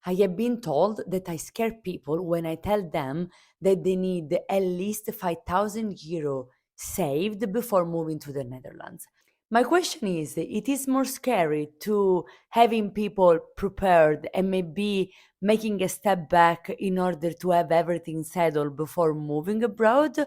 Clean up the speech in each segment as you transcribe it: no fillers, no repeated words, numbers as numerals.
I have been told that I scare people when I tell them that they need at least 5,000 euro saved before moving to the Netherlands. My question is, it is more scary to having people prepared and maybe making a step back in order to have everything settled before moving abroad,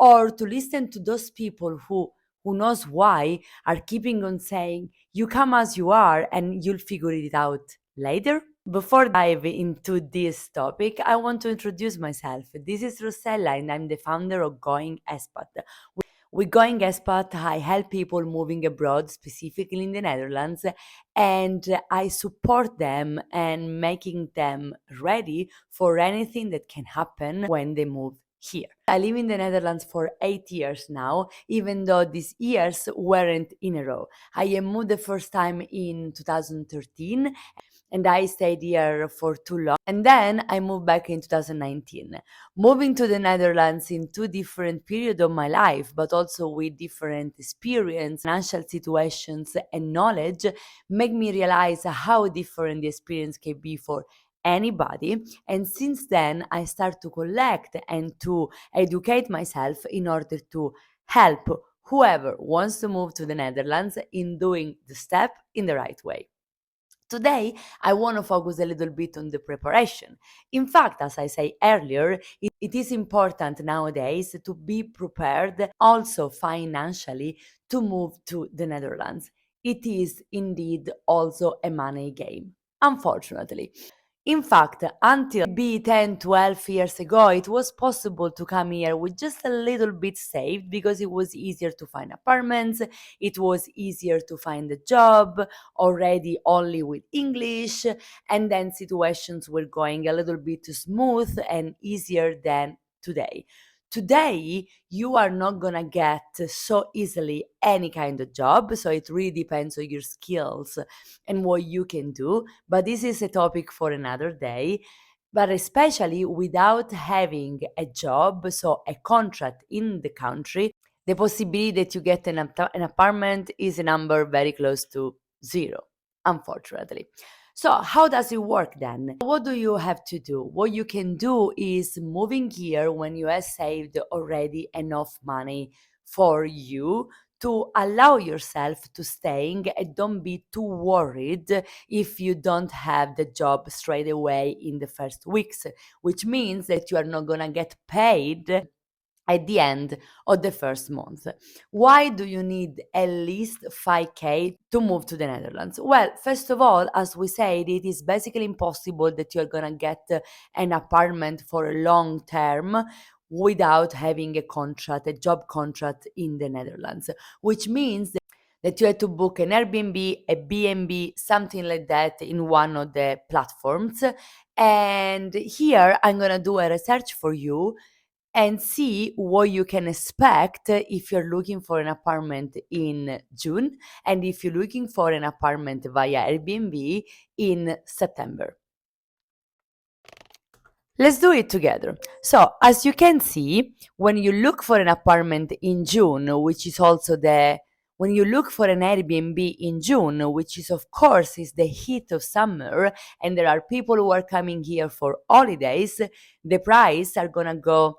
or to listen to those people who knows why are keeping on saying you come as you are and you'll figure it out later? Before dive into this topic, I want to introduce myself. This is Rossella and I'm the founder of Going Expat. With Going Expat, I help people moving abroad, specifically in the Netherlands, and I support them and making them ready for anything that can happen when they move here. I live in the Netherlands for 8 years now, even though these years weren't in a row. I moved the first time in 2013 and I stayed here for too long. And then I moved back in 2019. Moving to the Netherlands in two different periods of my life, but also with different experience, financial situations, and knowledge, make me realize how different the experience can be for anybody. And since then, I start to collect and to educate myself in order to help whoever wants to move to the Netherlands in doing the step in the right way. Today, I want to focus a little bit on the preparation. In fact, as I said earlier, it is important nowadays to be prepared also financially to move to the Netherlands. It is indeed also a money game, unfortunately. In fact, until maybe 10, 12 years ago, it was possible to come here with just a little bit saved because it was easier to find apartments, it was easier to find a job already only with English, and then situations were going a little bit smooth and easier than today. Today, you are not gonna get so easily any kind of job, so it really depends on your skills and what you can do. But this is a topic for another day. But especially without having a job, so a contract in the country, the possibility that you get an apartment is a number very close to zero, unfortunately. So, how does it work then? What do you have to do? What you can do is moving here when you have saved already enough money for you to allow yourself to staying and don't be too worried if you don't have the job straight away in the first weeks, which means that you are not going to get paid at the end of the first month. Why do you need at least 5K to move to the Netherlands? Well, first of all, as we said, it is basically impossible that you're gonna get an apartment for a long term without having a contract, a job contract in the Netherlands, which means that you have to book an Airbnb, a B&B, something like that in one of the platforms. And here I'm gonna do a research for you and see what you can expect if you're looking for an apartment in June and if you're looking for an apartment via Airbnb in September. Let's do it together. So, as you can see, when you look for an apartment in June, which is also the when you look for an Airbnb in June, which is of course is the heat of summer, and there are people who are coming here for holidays, the price are gonna go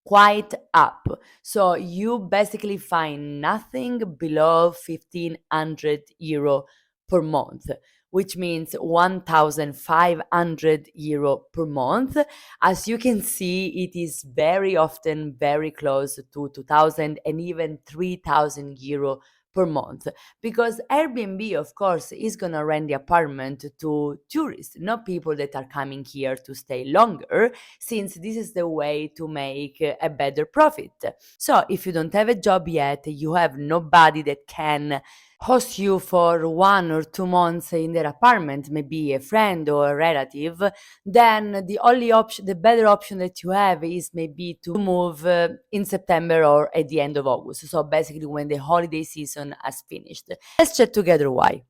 quite up. So you basically find nothing below 1500 euro per month, which means 1500 euro per month. As you can see, it is very often very close to 2000 and even 3000 euro per month, because Airbnb of course is going to rent the apartment to tourists, not people that are coming here to stay longer, since this is the way to make a better profit. So, if you don't have a job yet, you have nobody that can host you for 1 or 2 months in their apartment, maybe a friend or a relative, then the only option, the better option that you have is maybe to move in September or at the end of August. So, basically, when the holiday season has finished. Let's check together why.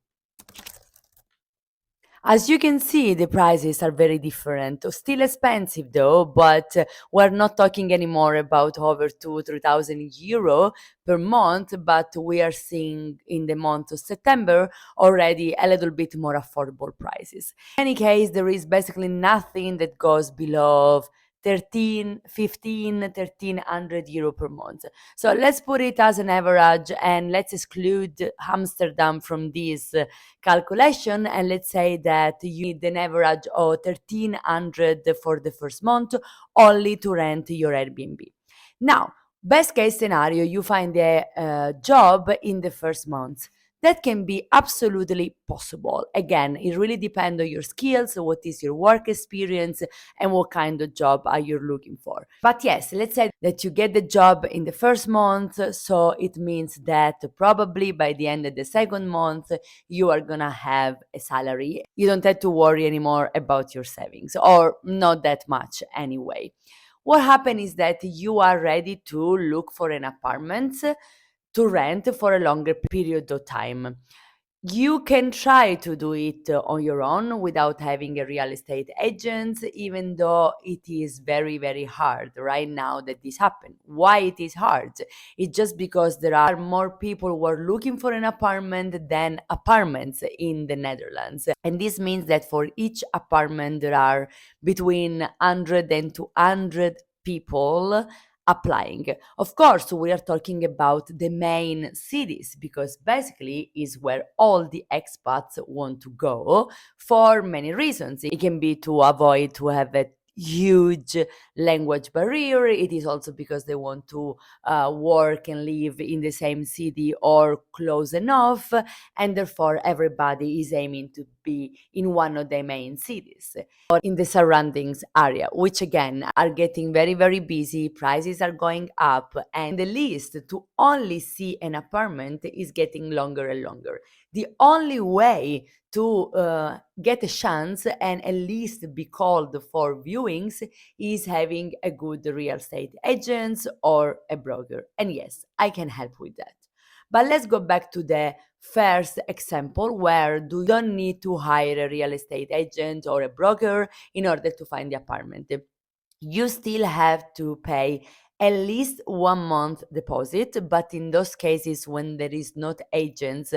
As you can see, the prices are very different. Still expensive though, but we're not talking anymore about over 3,000 euro per month, but we are seeing in the month of September already a little bit more affordable prices. In any case, there is basically nothing that goes below 1300 euro per month. So let's put it as an average and let's exclude Amsterdam from this calculation, and let's say that you need an average of 1300 for the first month only to rent your Airbnb. Now, best case scenario, you find a job in the first month. That can be absolutely possible. Again, it really depends on your skills, what is your work experience, and what kind of job are you looking for. But yes, let's say that you get the job in the first month, so it means that probably by the end of the second month, you are gonna have a salary. You don't have to worry anymore about your savings, or not that much anyway. What happens is that you are ready to look for an apartment to rent for a longer period of time. You can try to do it on your own without having a real estate agent, even though it is very, very hard right now that this happened. Why it is hard? It's just because there are more people who are looking for an apartment than apartments in the Netherlands. And this means that for each apartment, there are between 100 and 200 people applying. Of course, we are talking about the main cities because basically is where all the expats want to go for many reasons. It can be to avoid to have a huge language barrier. It is also because they want to work and live in the same city or close enough, and therefore everybody is aiming to be in one of the main cities or in the surroundings area, which again are getting very, very busy. Prices are going up, and the list to only see an apartment is getting longer and longer. The only way to get a chance and at least be called for viewings is having a good real estate agent or a broker. And yes, I can help with that. But let's go back to the first example where you don't need to hire a real estate agent or a broker in order to find the apartment. You still have to pay at least 1 month deposit, but in those cases when there is not agents,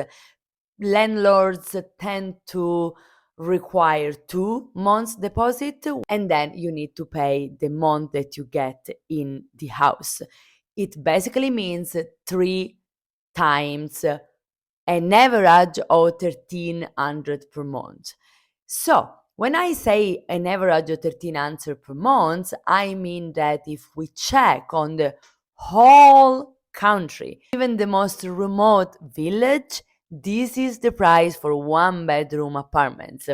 landlords tend to require 2 months deposit, and then you need to pay the month that you get in the house. It basically means 3 times an average of 1,300 per month. So when I say an average of 1,300 per month, I mean that if we check on the whole country, even the most remote village, this is the price for one bedroom apartments.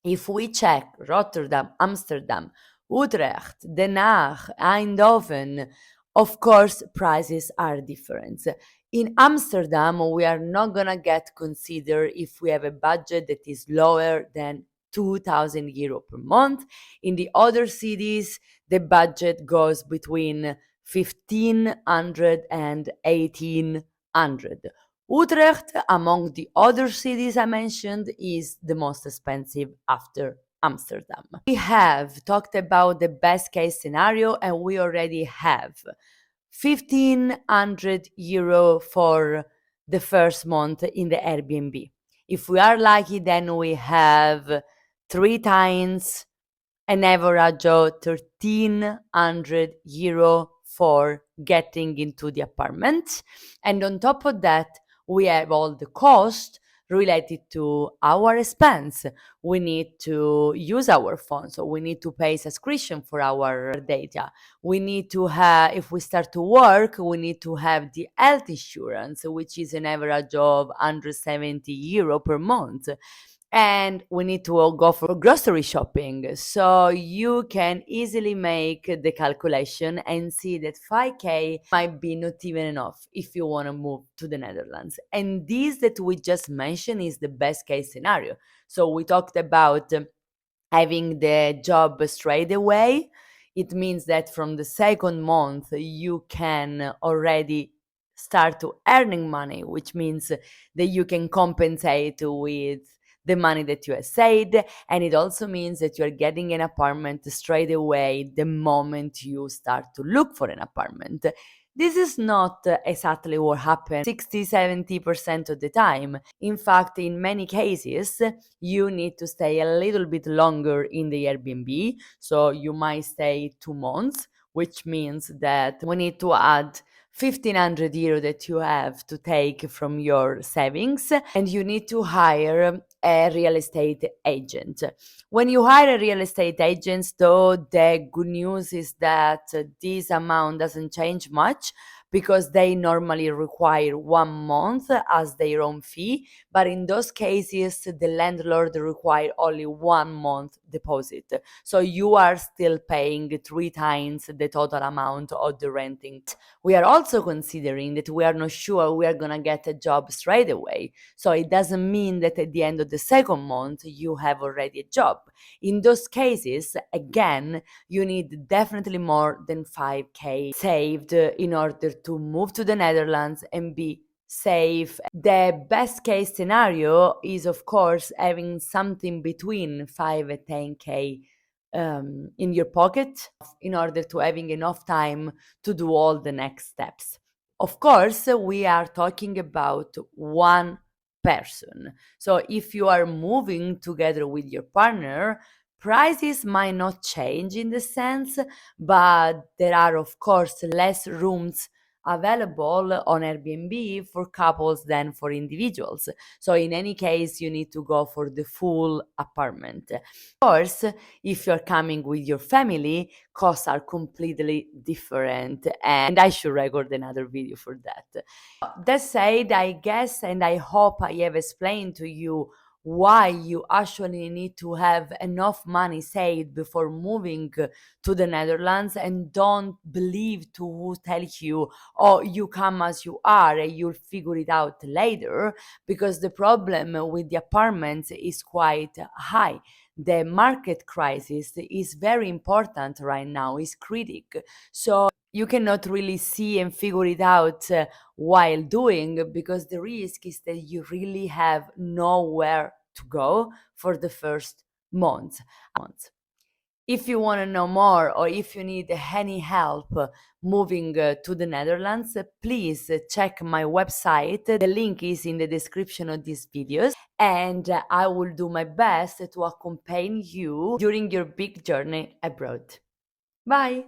If we check Rotterdam, Amsterdam, Utrecht, Den Haag, Eindhoven, of course, prices are different. In Amsterdam, we are not gonna get considered if we have a budget that is lower than 2,000 euro per month. In the other cities, the budget goes between 1,500 and 1,800. Utrecht, among the other cities I mentioned, is the most expensive after Amsterdam. We have talked about the best case scenario, and we already have 1,500 euro for the first month in the Airbnb. If we are lucky, then we have 3 times an average of 1,300 euro for getting into the apartment. And on top of that, we have all the cost related to our expense. We need to use our phone, so we need to pay subscription for our data. We need to have, if we start to work, we need to have the health insurance, which is an average of 170 euro per month, and we need to all go for grocery shopping. So you can easily make the calculation and see that 5K might be not even enough if you want to move to the Netherlands. And this that we just mentioned is the best case scenario. So we talked about having the job straight away. It means that from the second month you can already start to earning money, which means that you can compensate with the money that you have saved, and it also means that you are getting an apartment straight away the moment you start to look for an apartment. This is not exactly what happens 60-70% of the time. In fact, in many cases, you need to stay a little bit longer in the Airbnb. So you might stay 2 months, which means that we need to add 1500 euro that you have to take from your savings, and you need to hire a real estate agent. When you hire a real estate agent, though, the good news is that this amount doesn't change much because they normally require 1 month as their own fee. But in those cases, the landlord require only 1 month deposit. So you are still paying 3 times the total amount of the renting. We are also considering that we are not sure we are going to get a job straight away. So it doesn't mean that at the end of the second month you have already a job. In those cases, again, you need definitely more than 5k saved in order to move to the Netherlands and be safe. The best case scenario is, of course, having something between 5 and 10k in your pocket in order to having enough time to do all the next steps. Of course, we are talking about one person. So if you are moving together with your partner, prices might not change in the sense, but there are, of course, less rooms available on Airbnb for couples than for individuals. So in any case, you need to go for the full apartment. Of course, if you're coming with your family, costs are completely different, and I should record another video for that. That said, I guess and I hope I have explained to you why you actually need to have enough money saved before moving to the Netherlands, and don't believe to who tells you, oh, you come as you are and you'll figure it out later, because the problem with the apartments is quite high. The market crisis is very important right now, is critical. So you cannot really see and figure it out while doing, because the risk is that you really have nowhere to go for the first month. If you want to know more, or if you need any help moving to the Netherlands, please check my website. The link is in the description of these videos, and I will do my best to accompany you during your big journey abroad. Bye!